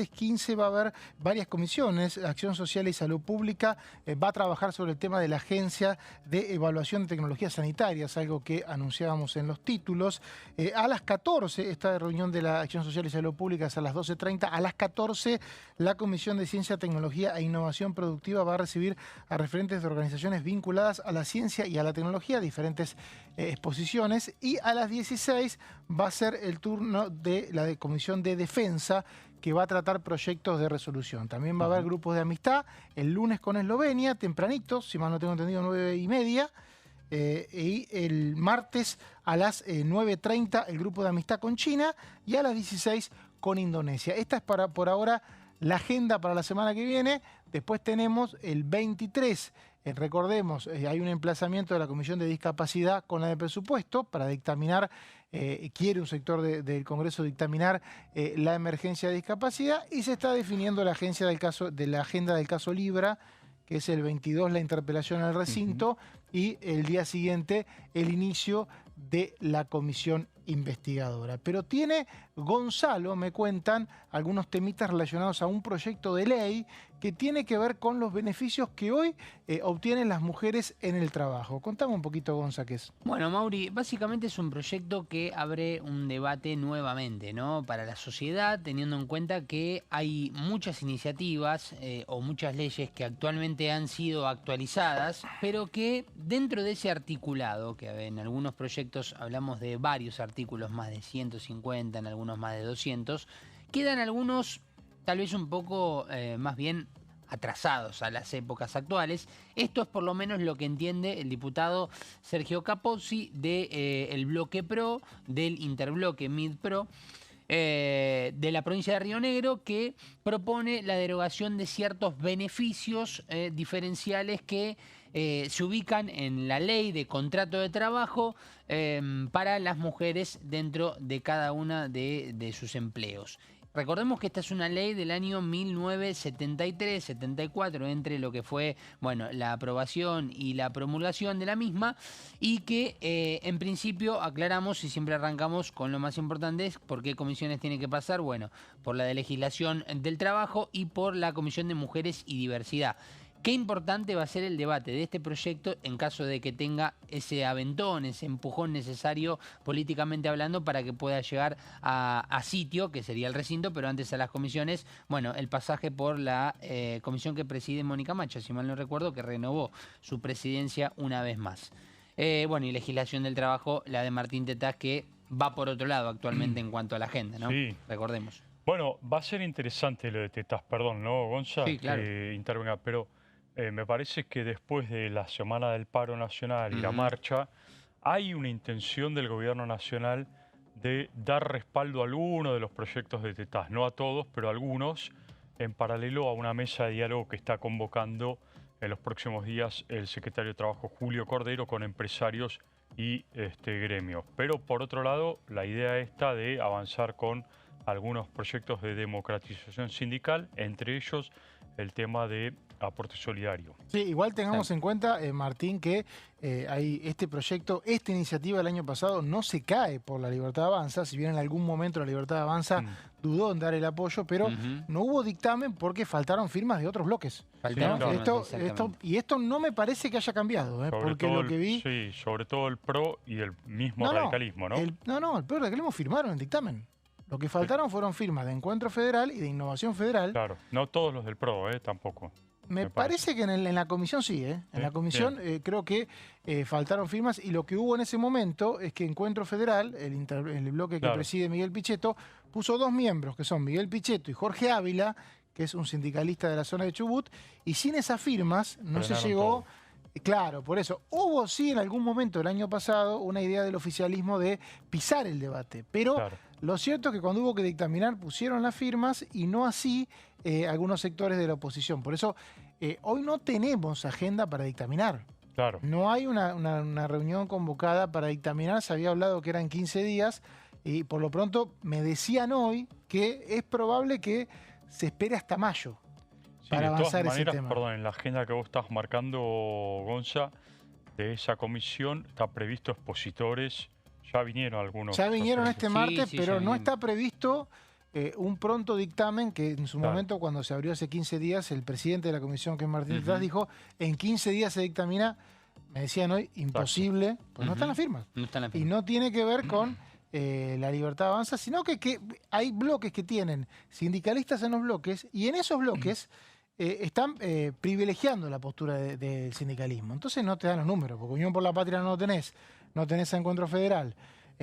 15 va a haber varias comisiones, Acción Social y Salud Pública va a trabajar sobre el tema de la Agencia de Evaluación de Tecnologías Sanitarias, algo que anunciábamos en los títulos. A las 14, esta reunión de la Acción Social y Salud Pública es a las 12:30. A las 14, la Comisión de Ciencia, Tecnología e Innovación Productiva va a recibir a referentes de organizaciones vinculadas a la ciencia y a la tecnología, diferentes exposiciones. Y a las 16 va a ser el turno de la Comisión de Defensa, que va a tratar proyectos de resolución. También va a haber grupos de amistad el lunes con Eslovenia, tempranito, si mal no tengo entendido, 9:30. Y el martes a las 9:30 el grupo de amistad con China y a las 16 con Indonesia. Esta es por ahora la agenda para la semana que viene. Después tenemos el 23. Recordemos, hay un emplazamiento de la Comisión de Discapacidad con la de Presupuesto para dictaminar, quiere un sector del Congreso dictaminar la emergencia de discapacidad, y se está definiendo la agenda del caso Libra, que es el 22 la interpelación al recinto y el día siguiente el inicio de la comisión investigadora. Pero tiene Gonzalo, me cuentan, algunos temitas relacionados a un proyecto de ley que tiene que ver con los beneficios que hoy obtienen las mujeres en el trabajo. Contame un poquito, Gonza, qué es. Bueno, Mauri, básicamente es un proyecto que abre un debate nuevamente, ¿no?, para la sociedad, teniendo en cuenta que hay muchas iniciativas o muchas leyes que actualmente han sido actualizadas, pero que dentro de ese articulado, que en algunos proyectos hablamos de varios artículos, más de 150, en algunos más de 200, quedan algunos tal vez un poco más bien atrasados a las épocas actuales. Esto es por lo menos lo que entiende el diputado Sergio Capozzi del bloque PRO, del interbloque MID-PRO, de la provincia de Río Negro, que propone la derogación de ciertos beneficios diferenciales que se ubican en la ley de contrato de trabajo para las mujeres dentro de cada una de sus empleos. Recordemos que esta es una ley del año 1973-74, entre lo que fue, bueno, la aprobación y la promulgación de la misma, y que en principio aclaramos y siempre arrancamos con lo más importante, es por qué comisiones tiene que pasar. Bueno, por la de legislación del trabajo y por la Comisión de Mujeres y Diversidad. Qué importante va a ser el debate de este proyecto en caso de que tenga ese aventón, ese empujón necesario políticamente hablando para que pueda llegar a sitio, que sería el recinto, pero antes a las comisiones. Bueno, el pasaje por la comisión que preside Mónica Macha, si mal no recuerdo, que renovó su presidencia una vez más. Bueno, y legislación del trabajo, la de Martín Tetaz, que va por otro lado actualmente en cuanto a la agenda, ¿no? Sí. Recordemos. Bueno, va a ser interesante lo de Tetaz, perdón, ¿no, Gonza? Sí, claro. Que intervenga, pero me parece que después de la Semana del Paro Nacional y la marcha, hay una intención del Gobierno Nacional de dar respaldo a algunos de los proyectos de Tetaz, no a todos, pero a algunos, en paralelo a una mesa de diálogo que está convocando en los próximos días el secretario de Trabajo Julio Cordero con empresarios y gremios. Pero por otro lado, la idea esta de avanzar con algunos proyectos de democratización sindical, entre ellos el tema de aporte solidario. Sí, igual tengamos en cuenta, Martín, que hay este proyecto, esta iniciativa del año pasado no se cae por la Libertad Avanza, si bien en algún momento la Libertad Avanza dudó en dar el apoyo, pero no hubo dictamen porque faltaron firmas de otros bloques. Faltaron firmas, y esto no me parece que haya cambiado, porque lo que vi... Sí, sobre todo el PRO y el mismo radicalismo, ¿no? El PRO y el radicalismo firmaron el dictamen. Lo que faltaron fueron firmas de Encuentro Federal y de Innovación Federal. Claro, no todos los del PRO, tampoco. Me parece que en la comisión sí, En la comisión creo que faltaron firmas, y lo que hubo en ese momento es que Encuentro Federal, el bloque que preside Miguel Pichetto, puso 2 miembros, que son Miguel Pichetto y Jorge Ávila, que es un sindicalista de la zona de Chubut, y sin esas firmas no se llegó... Claro, por eso. Hubo sí en algún momento el año pasado una idea del oficialismo de pisar el debate, pero Lo cierto es que cuando hubo que dictaminar pusieron las firmas y no así algunos sectores de la oposición. Por eso hoy no tenemos agenda para dictaminar. Claro. No hay una reunión convocada para dictaminar. Se había hablado que eran 15 días y por lo pronto me decían hoy que es probable que se espere hasta mayo para de todas avanzar ese maneras, tema. perdón, en la agenda que vos estás marcando, Gonza, de esa comisión está previsto expositores. Ya vinieron algunos. Ya vinieron este martes, sí, pero ya no vinieron. está previsto un pronto dictamen que en su Claro. momento, cuando se abrió hace 15 días, el presidente de la comisión, que es Martín Ujú. Tras, dijo, en 15 días se dictamina. Me decían hoy, imposible, pues no están las firmas. No están las Y firmas. no tiene que ver con la libertad avanza, sino que hay bloques que tienen sindicalistas en los bloques y en esos bloques están privilegiando la postura del sindicalismo. Entonces no te dan los números, porque Unión por la Patria no lo tenés, no tenés a Encuentro Federal,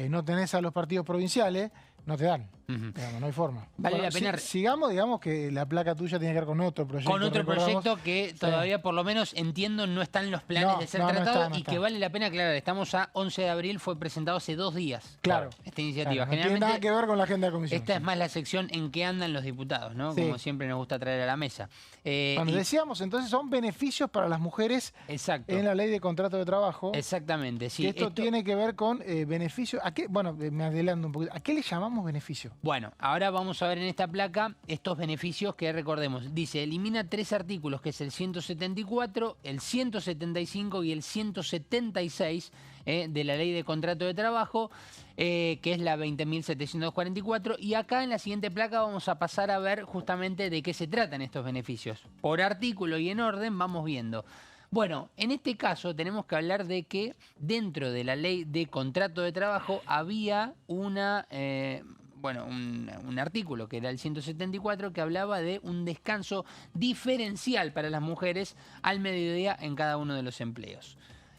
no tenés a los partidos provinciales, no te dan. Ujú. Digamos, no hay forma. Vale la pena- sigamos, digamos que la placa tuya tiene que ver con otro proyecto. Con otro recordamos. proyecto que todavía, por lo menos, entiendo, no está en los planes No, de ser no, no tratado está, no y está. que vale la pena aclarar. Estamos a 11 de abril, fue presentado hace 2 días. Claro. Esta iniciativa. Claro, no tiene Generalmente, nada que ver con la agenda de comisión. esta es más la sección en que andan los diputados, ¿no? Sí. Como siempre nos gusta traer a la mesa. Cuando Y- decíamos, entonces, son beneficios para las mujeres exacto. en la ley de contrato de trabajo. Exactamente, sí. Que esto tiene que ver con beneficios. Bueno, me adelanto un poquito. ¿A qué le llamamos beneficio? Bueno, ahora vamos a ver en esta placa estos beneficios que recordemos. Dice, elimina 3 artículos, que es el 174, el 175 y el 176 de la Ley de Contrato de Trabajo, que es la 20.744. Y acá en la siguiente placa vamos a pasar a ver justamente de qué se tratan estos beneficios. Por artículo y en orden vamos viendo. Bueno, en este caso tenemos que hablar de que dentro de la Ley de Contrato de Trabajo había un artículo que era el 174 que hablaba de un descanso diferencial para las mujeres al mediodía en cada uno de los empleos.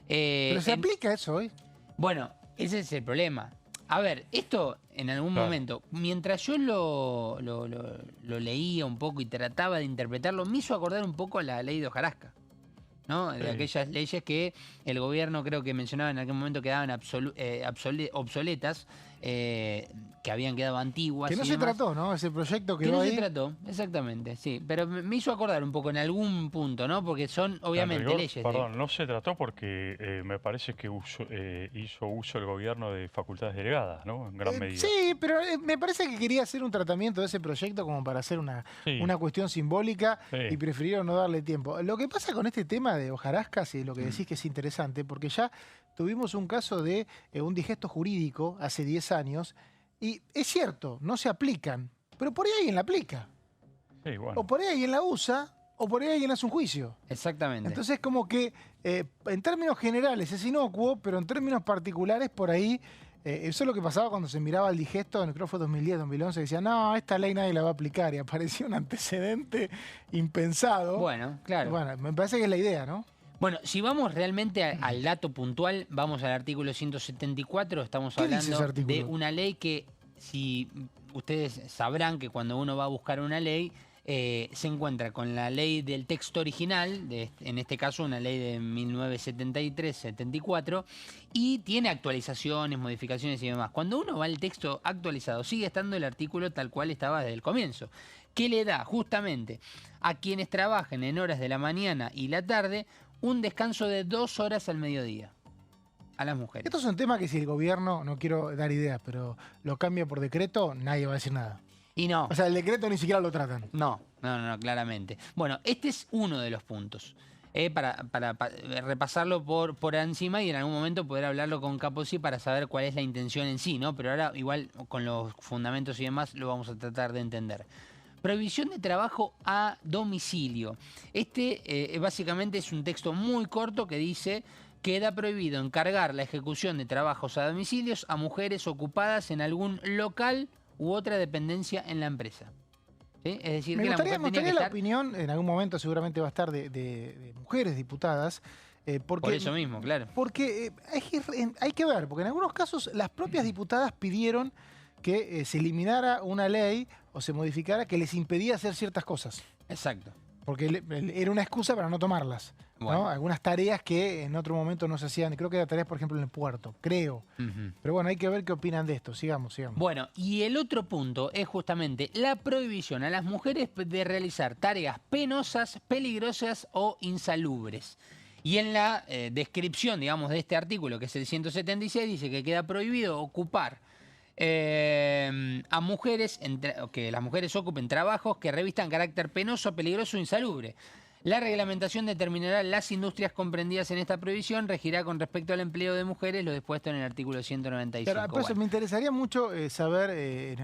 ¿Pero se aplica eso hoy? Bueno, ese es el problema. A ver, esto en algún Claro. momento, mientras yo lo leía un poco y trataba de interpretarlo, me hizo acordar un poco a la ley de hojarasca, ¿no? De Sí. aquellas leyes que el gobierno creo que mencionaba en aquel momento quedaban obsoletas, que habían quedado antiguas. Que no y se demás. trató, ¿no? Ese proyecto Que quedó no ahí. se trató, exactamente, sí. Pero me hizo acordar un poco en algún punto, ¿no? Porque son obviamente En rigor, leyes. Perdón, no se trató porque me parece que hizo uso el gobierno de facultades delegadas, ¿no? En gran medida. Sí, pero me parece que quería hacer un tratamiento de ese proyecto como para hacer una Sí. cuestión simbólica Sí. y prefirieron no darle tiempo. Lo que pasa con este tema de hojarascas y lo que decís que es interesante, porque ya tuvimos un caso de un digesto jurídico hace 10 años y es cierto, no se aplican, pero por ahí alguien la aplica. Sí, bueno. O por ahí alguien la usa, o por ahí alguien hace un juicio. Exactamente. Entonces, como que en términos generales es inocuo, pero en términos particulares, por ahí, eso es lo que pasaba cuando se miraba el digesto, creo que fue 2010, 2011, que decía, no, esta ley nadie la va a aplicar, y aparecía un antecedente impensado. Bueno, claro. Bueno, me parece que es la idea, ¿no? Bueno, si vamos realmente al dato puntual, vamos al artículo 174, estamos ¿Qué dice hablando ese artículo? de una ley que, si ustedes sabrán que cuando uno va a buscar una ley, se encuentra con la ley del texto original, en este caso una ley de 1973-74, y tiene actualizaciones, modificaciones y demás. Cuando uno va al texto actualizado, sigue estando el artículo tal cual estaba desde el comienzo, que le da justamente a quienes trabajan en horas de la mañana y la tarde un descanso de 2 horas al mediodía a las mujeres. Esto es un tema que si el gobierno, no quiero dar ideas, pero lo cambia por decreto, nadie va a decir nada. Y no, O sea, el decreto ni siquiera lo tratan. no, claramente. Bueno, este es uno de los puntos. Para repasarlo por encima y en algún momento poder hablarlo con Capozzi para saber cuál es la intención en sí, ¿no? Pero ahora igual con los fundamentos y demás lo vamos a tratar de entender. Prohibición de trabajo a domicilio. Básicamente es un texto muy corto que dice: queda prohibido encargar la ejecución de trabajos a domicilios a mujeres ocupadas en algún local u otra dependencia en la empresa. ¿Sí? Es decir, Me que gustaría, la mujer tenía que la estar... opinión, en algún momento seguramente va a estar de mujeres diputadas, porque, Por eso mismo, claro. porque hay que ver, porque en algunos casos las propias diputadas pidieron que se eliminara una ley o se modificara que les impedía hacer ciertas cosas. Exacto. porque era una excusa para no tomarlas. Bueno. ¿no? Algunas tareas que en otro momento no se hacían. Creo que eran tareas, por ejemplo, en el puerto, creo. Pero bueno, hay que ver qué opinan de esto. Sigamos. Bueno, y el otro punto es justamente la prohibición a las mujeres de realizar tareas penosas, peligrosas o insalubres. Y en la descripción, digamos, de este artículo, que es el 176, dice que queda prohibido ocupar a mujeres, que las mujeres ocupen trabajos que revistan carácter penoso, peligroso o insalubre. La reglamentación determinará las industrias comprendidas en esta prohibición, regirá con respecto al empleo de mujeres lo dispuesto en el artículo 195. Pero, por eso me interesaría mucho saber,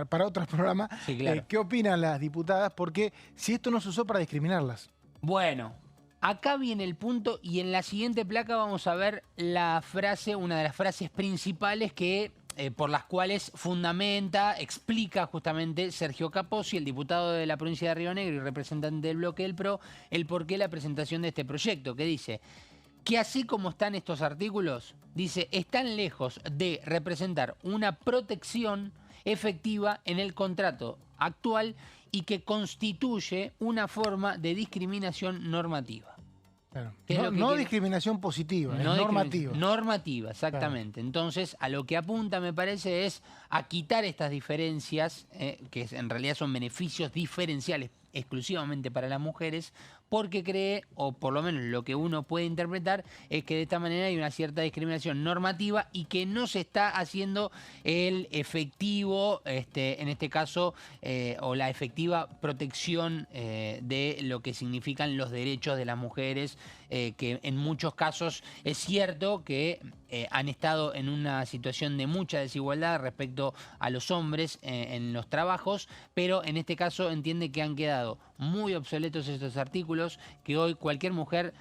para otros programas, Sí, claro. qué opinan las diputadas, porque si esto no se usó para discriminarlas. Bueno, acá viene el punto y en la siguiente placa vamos a ver la frase, una de las frases principales que por las cuales fundamenta, explica justamente Sergio Capozzi, el diputado de la provincia de Río Negro y representante del bloque del PRO, el porqué de la presentación de este proyecto, que dice que así como están estos artículos, dice, están lejos de representar una protección efectiva en el contrato actual y que constituye una forma de discriminación normativa. Claro. ¿Qué es lo que No quiere? discriminación positiva, es No normativa. Normativa, exactamente. Entonces, a lo que apunta, me parece, es a quitar estas diferencias, que en realidad son beneficios diferenciales exclusivamente para las mujeres, porque cree, o por lo menos lo que uno puede interpretar, es que de esta manera hay una cierta discriminación normativa y que no se está haciendo el efectivo, en este caso, o la efectiva protección de lo que significan los derechos de las mujeres, que en muchos casos es cierto que han estado en una situación de mucha desigualdad respecto a los hombres en los trabajos, pero en este caso entiende que han quedado muy obsoletos estos artículos, que hoy cualquier mujer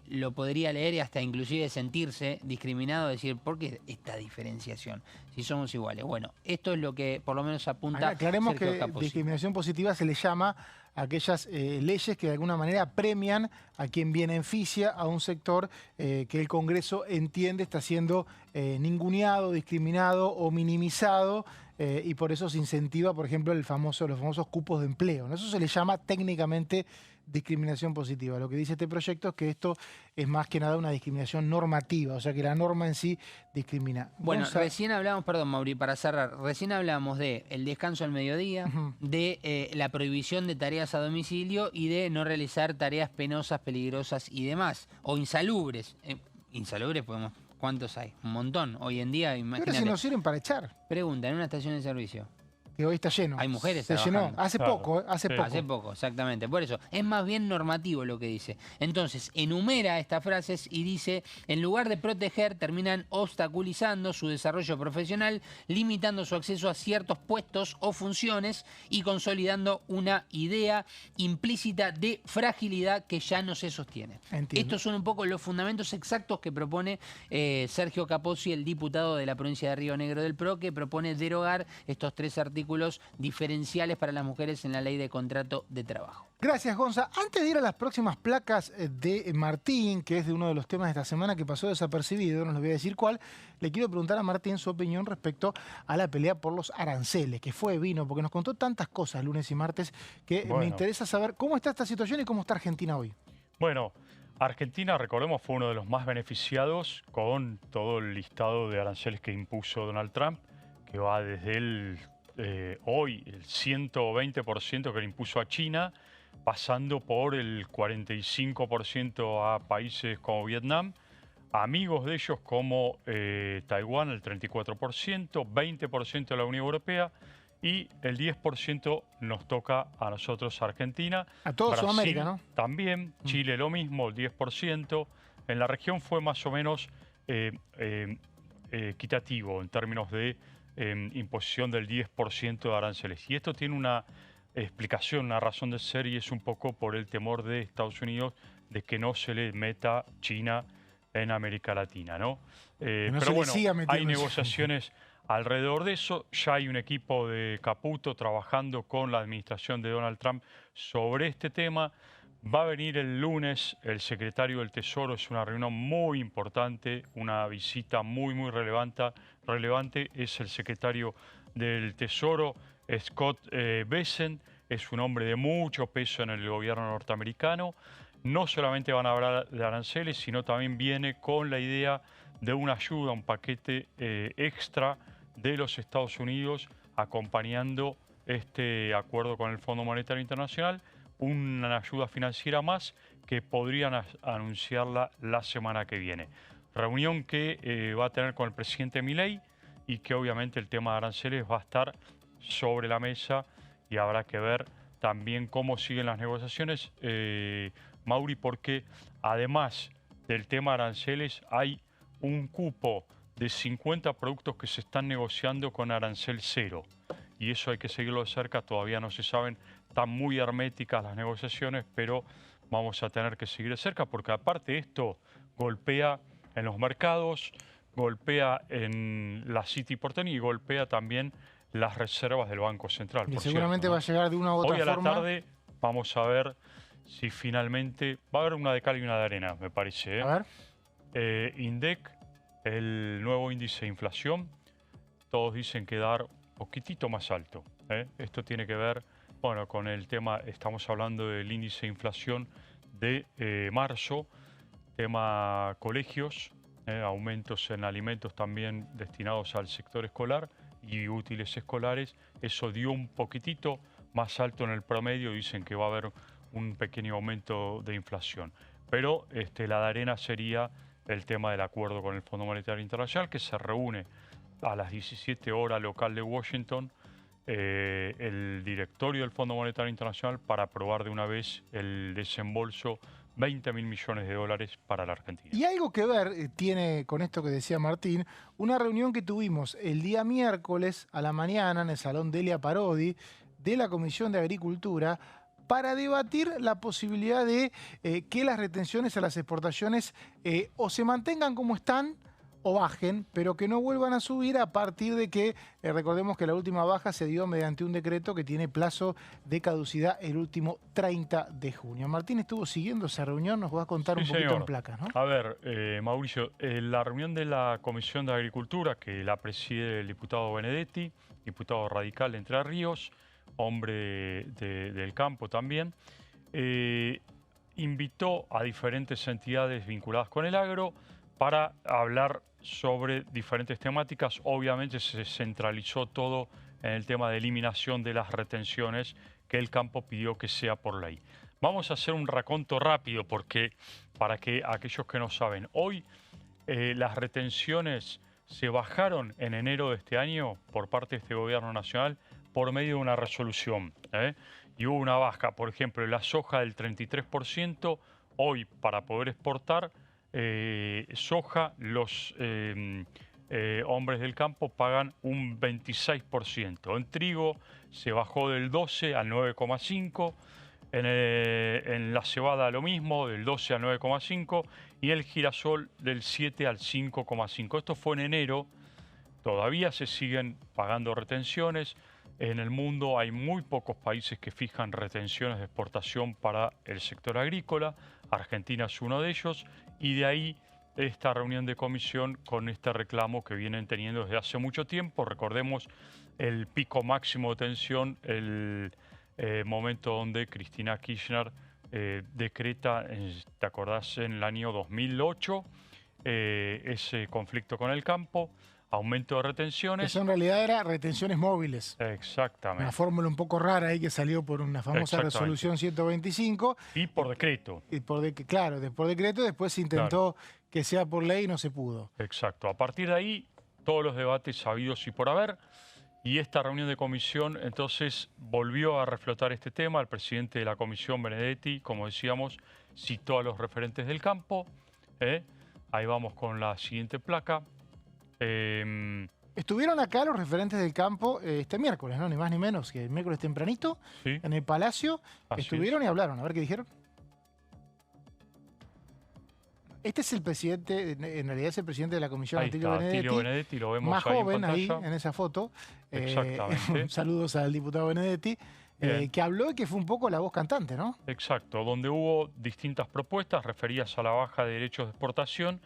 lo podría leer y hasta inclusive sentirse discriminado, decir, ¿por qué esta diferenciación? Si somos iguales. Bueno, esto es lo que por lo menos apunta Aclaremos Sergio que Capozzi. discriminación positiva se le llama a aquellas leyes que de alguna manera premian a quien beneficia a un sector que el Congreso entiende está siendo ninguneado, discriminado o minimizado, y por eso se incentiva, por ejemplo, los famosos cupos de empleo, ¿no? Eso se le llama técnicamente discriminación positiva. Lo que dice este proyecto es que esto es más que nada una discriminación normativa, o sea que la norma en sí discrimina. Bueno, recién hablamos, perdón Mauri, para cerrar, recién hablamos de el descanso al mediodía, de la prohibición de tareas a domicilio y de no realizar tareas penosas, peligrosas y demás, o insalubres. Insalubres podemos... ¿Cuántos hay? Un montón. Hoy en día, imagínate. Pero si nos sirven para echar. Pregunta, en una estación de servicio. Que hoy está lleno. Hay mujeres Se trabajando. llenó. Hace Claro. poco, hace Sí. poco. Hace poco, exactamente. Por eso, es más bien normativo lo que dice. Entonces, enumera estas frases y dice, en lugar de proteger, terminan obstaculizando su desarrollo profesional, limitando su acceso a ciertos puestos o funciones y consolidando una idea implícita de fragilidad que ya no se sostiene. Entiendo. Estos son un poco los fundamentos exactos que propone Sergio Capozzi, el diputado de la provincia de Río Negro del PRO, que propone derogar estos 3 artículos diferenciales para las mujeres en la ley de contrato de trabajo. Gracias, Gonza. Antes de ir a las próximas placas de Martín, que es de uno de los temas de esta semana que pasó desapercibido, no les voy a decir cuál, le quiero preguntar a Martín su opinión respecto a la pelea por los aranceles, que vino, porque nos contó tantas cosas lunes y martes que me interesa saber cómo está esta situación y cómo está Argentina hoy. Bueno, Argentina, recordemos, fue uno de los más beneficiados con todo el listado de aranceles que impuso Donald Trump, que va desde hoy el 120% que le impuso a China, pasando por el 45% a países como Vietnam, amigos de ellos como Taiwán, el 34%, 20% a la Unión Europea y el 10% nos toca a nosotros, Argentina. A toda Sudamérica, ¿no? También, Chile lo mismo, el 10%. En la región fue más o menos equitativo en términos de imposición del 10% de aranceles. Y esto tiene una explicación, una razón de ser, y es un poco por el temor de Estados Unidos de que no se le meta China en América Latina, ¿no? Pero bueno, hay negociaciones alrededor de eso. Ya hay un equipo de Caputo trabajando con la administración de Donald Trump sobre este tema. Va a venir el lunes el secretario del Tesoro, es una reunión muy importante, una visita muy relevante, es el secretario del Tesoro, Scott Bessent, es un hombre de mucho peso en el gobierno norteamericano. No solamente van a hablar de aranceles, sino también viene con la idea de una ayuda, un paquete extra de los Estados Unidos acompañando este acuerdo con el Fondo Monetario Internacional, una ayuda financiera más que podrían anunciarla la semana que viene. Reunión que va a tener con el presidente Milei y que obviamente el tema de aranceles va a estar sobre la mesa y habrá que ver también cómo siguen las negociaciones, Mauri, porque además del tema de aranceles hay un cupo de 50 productos que se están negociando con arancel cero. Y eso hay que seguirlo de cerca, todavía no se saben, están muy herméticas las negociaciones, pero vamos a tener que seguir de cerca porque aparte esto golpea en los mercados, golpea en la City porteña y golpea también las reservas del Banco Central. Y seguramente va a llegar de una u otra forma. Hoy a la forma. tarde vamos a ver si finalmente va a haber una de cal y una de arena, me parece. A ver. INDEC, el nuevo índice de inflación, todos dicen que dar poquitito más alto. Esto tiene que ver, bueno, con el tema, estamos hablando del índice de inflación de marzo, tema colegios, aumentos en alimentos también destinados al sector escolar y útiles escolares. Eso dio un poquitito más alto en el promedio, dicen que va a haber un pequeño aumento de inflación. Pero la de arena sería el tema del acuerdo con el Fondo Monetario Internacional, que se reúne a las 17 horas local de Washington, el directorio del Fondo Monetario Internacional para aprobar de una vez el desembolso 20.000 millones de dólares para la Argentina. Y algo que ver tiene con esto que decía Martín, una reunión que tuvimos el día miércoles a la mañana en el Salón Delia Parodi de la Comisión de Agricultura para debatir la posibilidad de que las retenciones a las exportaciones o se mantengan como están o bajen, pero que no vuelvan a subir a partir de que, recordemos que la última baja se dio mediante un decreto que tiene plazo de caducidad el último 30 de junio. Martín estuvo siguiendo esa reunión, nos va a contar un poquito en placas, ¿no? A ver, Mauricio, la reunión de la Comisión de Agricultura, que la preside el diputado Benedetti, diputado radical de Entre Ríos, hombre del campo también, invitó a diferentes entidades vinculadas con el agro para hablar sobre diferentes temáticas. Obviamente se centralizó todo en el tema de eliminación de las retenciones que el campo pidió que sea por ley. Vamos a hacer un raconto rápido porque para que aquellos que no saben, hoy las retenciones se bajaron en enero de este año por parte de este gobierno nacional por medio de una resolución. Y hubo una baja, por ejemplo, la soja del 33%, hoy para poder exportar soja, los hombres del campo pagan un 26%. En trigo se bajó del 12 al 9,5%. En la cebada lo mismo, del 12 al 9,5%. Y el girasol del 7 al 5,5%. Esto fue en enero. Todavía se siguen pagando retenciones. En el mundo hay muy pocos países que fijan retenciones de exportación para el sector agrícola. Argentina es uno de ellos. Y de ahí esta reunión de comisión con este reclamo que vienen teniendo desde hace mucho tiempo. Recordemos el pico máximo de tensión, el momento donde Cristina Kirchner decreta, ¿te acordás? En el año 2008, ese conflicto con el campo, aumento de retenciones. Eso en realidad era retenciones móviles. Exactamente. Una fórmula un poco rara ahí que salió por una famosa resolución 125. Y por decreto. Y claro, por decreto después se intentó que sea por ley y no se pudo. Exacto. A partir de ahí, todos los debates sabidos y por haber. Y esta reunión de comisión, entonces, volvió a reflotar este tema. El presidente de la comisión, Benedetti, como decíamos, citó a los referentes del campo. Ahí vamos con la siguiente placa. Estuvieron acá los referentes del campo este miércoles, ¿no? Ni más ni menos que el miércoles tempranito, sí, en el Palacio. Estuvieron y hablaron. A ver qué dijeron. Este es el presidente, en realidad es el presidente de la comisión, Atilio Benedetti, lo vemos más joven ahí en esa foto. Exactamente. Saludos al diputado Benedetti, que habló y que fue un poco la voz cantante, ¿no? Exacto, donde hubo distintas propuestas referidas a la baja de derechos de exportación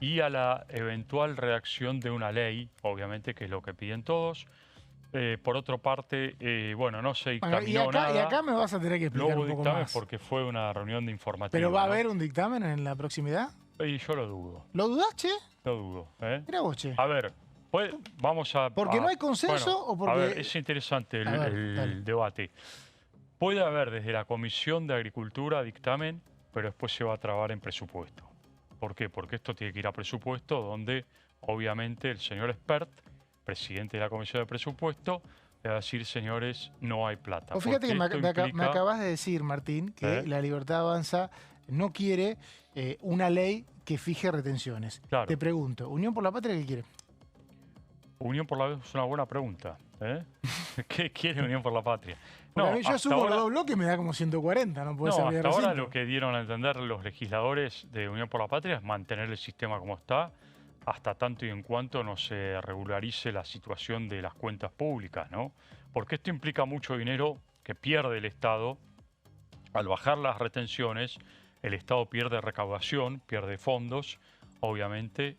y a la eventual redacción de una ley, obviamente, que es lo que piden todos. Por otra parte, bueno, no se Bueno, dictaminó nada. y acá me vas a tener que No explicar hubo un poco dictamen más. porque fue una reunión de informativa. ¿Pero va a ¿no? haber un dictamen en la proximidad? Y yo lo dudo, ¿Lo dudás, che? lo dudo. Mira vos, che. A ver, vamos a... ¿Porque no hay consenso o porque...? A ver, es interesante A ver, el dale. debate. Puede haber desde la Comisión de Agricultura dictamen, pero después se va a trabar en presupuesto. ¿Por qué? Porque esto tiene que ir a presupuesto, donde obviamente el señor Espert, presidente de la Comisión de Presupuesto, le va a decir, señores, no hay plata. Vos fíjate que Porque esto me implica- acabas de decir, Martín, que la Libertad Avanza no quiere una ley que fije retenciones. Claro. Te pregunto, ¿Unión por la Patria qué quiere? Unión por la es una buena pregunta. ¿Qué quiere Unión por la Patria? Porque a mí yo hasta sumo ahora- los dos bloques y me da como 140, no puede No, salir de hasta ahora recinto. lo que dieron a entender los legisladores de Unión por la Patria es mantener el sistema como está, hasta tanto y en cuanto no se regularice la situación de las cuentas públicas, ¿no? Porque esto implica mucho dinero que pierde el Estado. Al bajar las retenciones, el Estado pierde recaudación, pierde fondos, obviamente,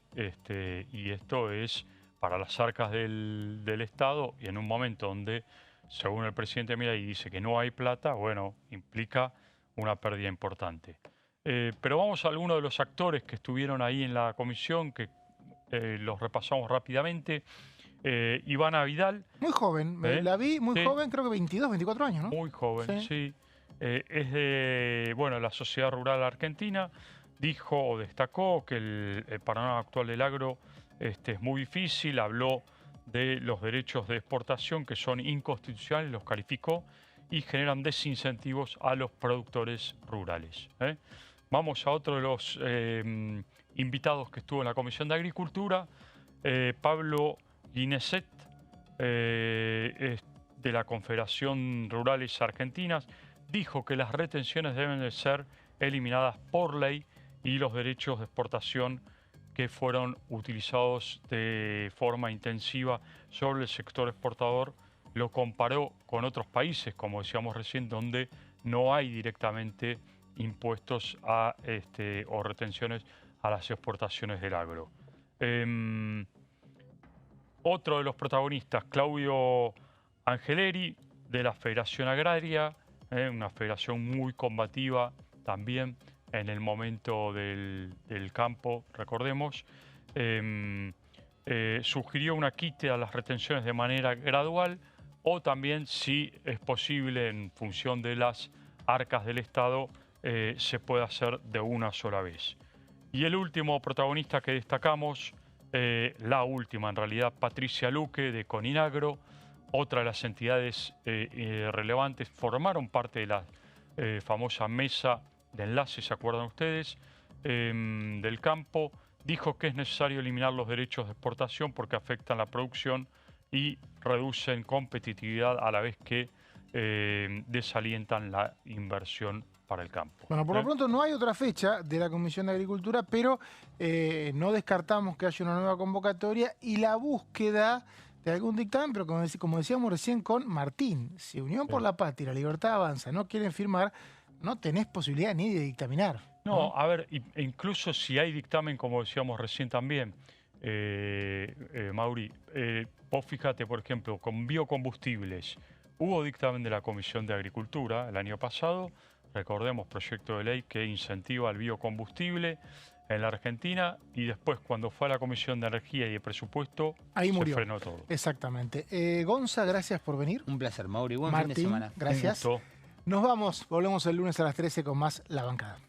y esto es para las arcas del Estado, y en un momento donde, según el presidente Milei, dice que no hay plata, bueno, implica una pérdida importante. Pero vamos a algunos de los actores que estuvieron ahí en la comisión, que los repasamos rápidamente. Ivana Vidal, Muy joven, la vi muy Sí. joven, creo que 22, 24 años, ¿no? muy joven, Sí. sí. Es de la Sociedad Rural Argentina. Dijo o destacó que el panorama actual del agro es muy difícil. Habló de los derechos de exportación que son inconstitucionales, los calificó, y generan desincentivos a los productores rurales. Vamos a otro de los invitados que estuvo en la Comisión de Agricultura, Pablo Guineset, de la Confederación Rurales Argentinas, dijo que las retenciones deben de ser eliminadas por ley y los derechos de exportación que fueron utilizados de forma intensiva sobre el sector exportador, lo comparó con otros países, como decíamos recién, donde no hay directamente impuestos o retenciones a las exportaciones del agro. Otro de los protagonistas, Claudio Angeleri, de la Federación Agraria, una federación muy combativa también en el momento del campo, recordemos, sugirió una quite a las retenciones de manera gradual, o también, si es posible, en función de las arcas del Estado, se puede hacer de una sola vez. Y el último protagonista que destacamos, la última en realidad, Patricia Luque, de Coninagro, otra de las entidades relevantes, formaron parte de la famosa mesa de enlace, ¿se acuerdan ustedes?, del campo. Dijo que es necesario eliminar los derechos de exportación porque afectan la producción y reducen competitividad a la vez que desalientan la inversión para el campo. Bueno, por lo pronto no hay otra fecha de la Comisión de Agricultura, pero no descartamos que haya una nueva convocatoria y la búsqueda de algún dictamen, pero como decíamos recién con Martín, si Unión por la Patria y la Libertad Avanza no quieren firmar, no tenés posibilidad ni de dictaminar. No, a ver, incluso si hay dictamen, como decíamos recién también, Mauri, vos fíjate, por ejemplo, con biocombustibles, hubo dictamen de la Comisión de Agricultura el año pasado, recordemos, proyecto de ley que incentiva el biocombustible en la Argentina, y después cuando fue a la Comisión de Energía y de Presupuesto, ahí murió. se frenó todo. Exactamente. Gonza, gracias por venir. Un placer, Mauri. Buen Martín, fin de semana. gracias. Un gusto. Nos vamos, volvemos el lunes a las 13 con más La Bancada.